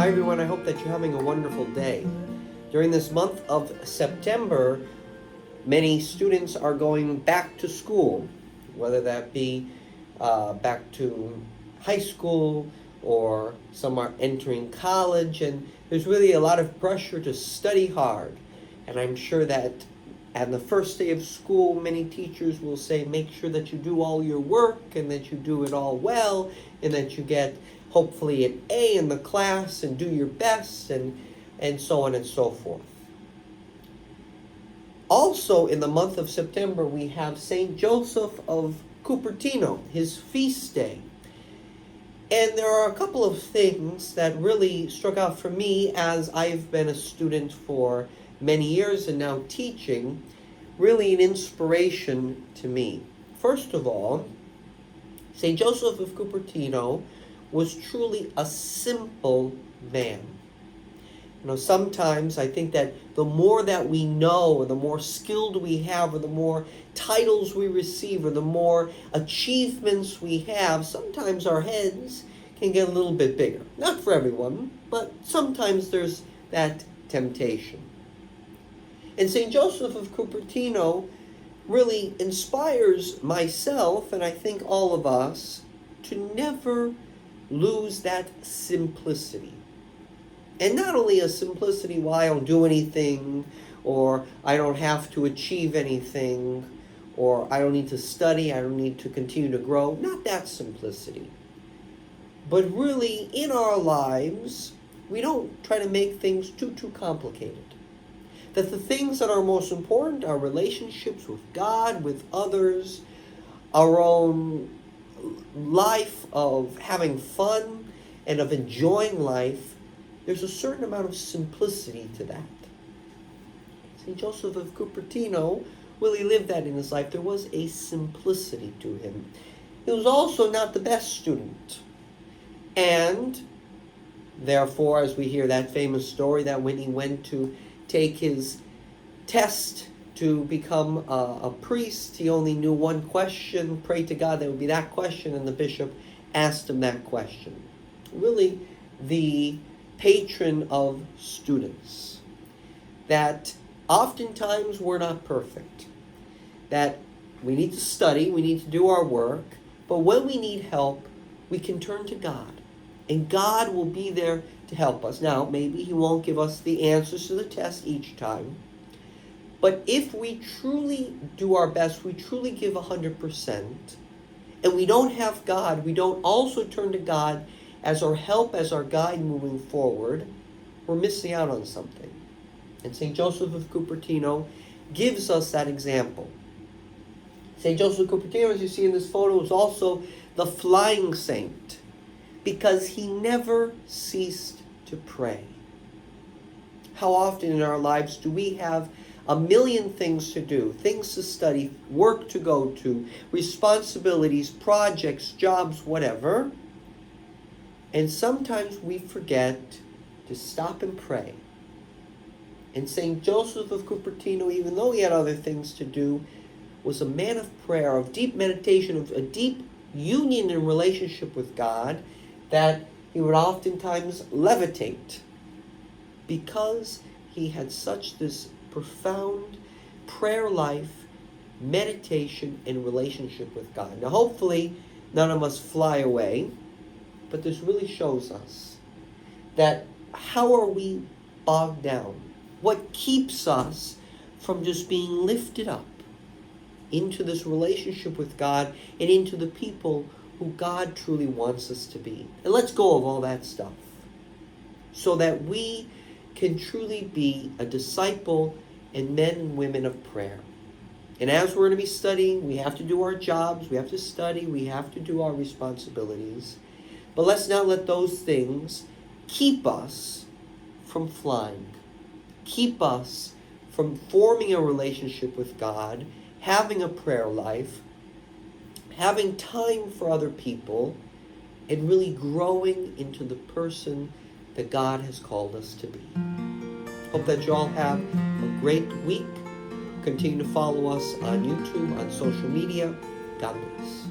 Hi everyone, I hope that you're having a wonderful day. During this month of September, many students are going back to school, whether that be back to high school or some are entering college, and there's really a lot of pressure to study hard. And I'm sure that on the first day of school, many teachers will say, make sure that you do all your work and that you do it all well and that you get hopefully an A in the class and do your best and so on and so forth. Also in the month of September, we have St. Joseph of Cupertino, his feast day. And there are a couple of things that really struck out for me as I've been a student for many years and now teaching, really an inspiration to me. First of all, St. Joseph of Cupertino was truly a simple man. You know, sometimes I think that the more that we know, or the more skilled we have, or the more titles we receive, or the more achievements we have, sometimes our heads can get a little bit bigger. Not for everyone, but sometimes there's that temptation. And St. Joseph of Cupertino really inspires myself, and I think all of us, to never lose that simplicity. And not only a simplicity, well, I don't do anything, or I don't have to achieve anything, or I don't need to study, I don't need to continue to grow. Not that simplicity. But really, in our lives, we don't try to make things too complicated. That the things that are most important are relationships with God, with others, our own life of having fun and of enjoying life. There's a certain amount of simplicity to that. St. Joseph of Cupertino really lived that in his life. There was a simplicity to him. He was also not the best student. And therefore, as we hear that famous story, that when he went to take his test to become a priest, he only knew one question, pray to God that it would be that question, and the bishop asked him that question. Really, the patron of students. That oftentimes we're not perfect. That we need to study, we need to do our work, but when we need help, we can turn to God. And God will be there to help us. Now, maybe he won't give us the answers to the test each time. But if we truly do our best, we truly give 100%, and we don't have God, we don't also turn to God as our help, as our guide moving forward, we're missing out on something. And St. Joseph of Cupertino gives us that example. St. Joseph of Cupertino, as you see in this photo, is also the flying saint, because he never ceased to pray. How often in our lives do we have a million things to do, things to study, work to go to, responsibilities, projects, jobs, whatever, and sometimes we forget to stop and pray. And St. Joseph of Cupertino, even though he had other things to do, was a man of prayer, of deep meditation, of a deep union and relationship with God, that he would oftentimes levitate because he had such this profound prayer life, meditation, and relationship with God. Now, hopefully, none of us fly away, but this really shows us that how are we bogged down? What keeps us from just being lifted up into this relationship with God and into the people who God truly wants us to be? And let's go of all that stuff so that we can truly be a disciple and men and women of prayer. And as we're going to be studying, we have to do our jobs, we have to study, we have to do our responsibilities. But let's not let those things keep us from flying, keep us from forming a relationship with God, having a prayer life, having time for other people, and really growing into the person that God has called us to be. Hope that you all have a great week. Continue to follow us on YouTube, on social media. God bless.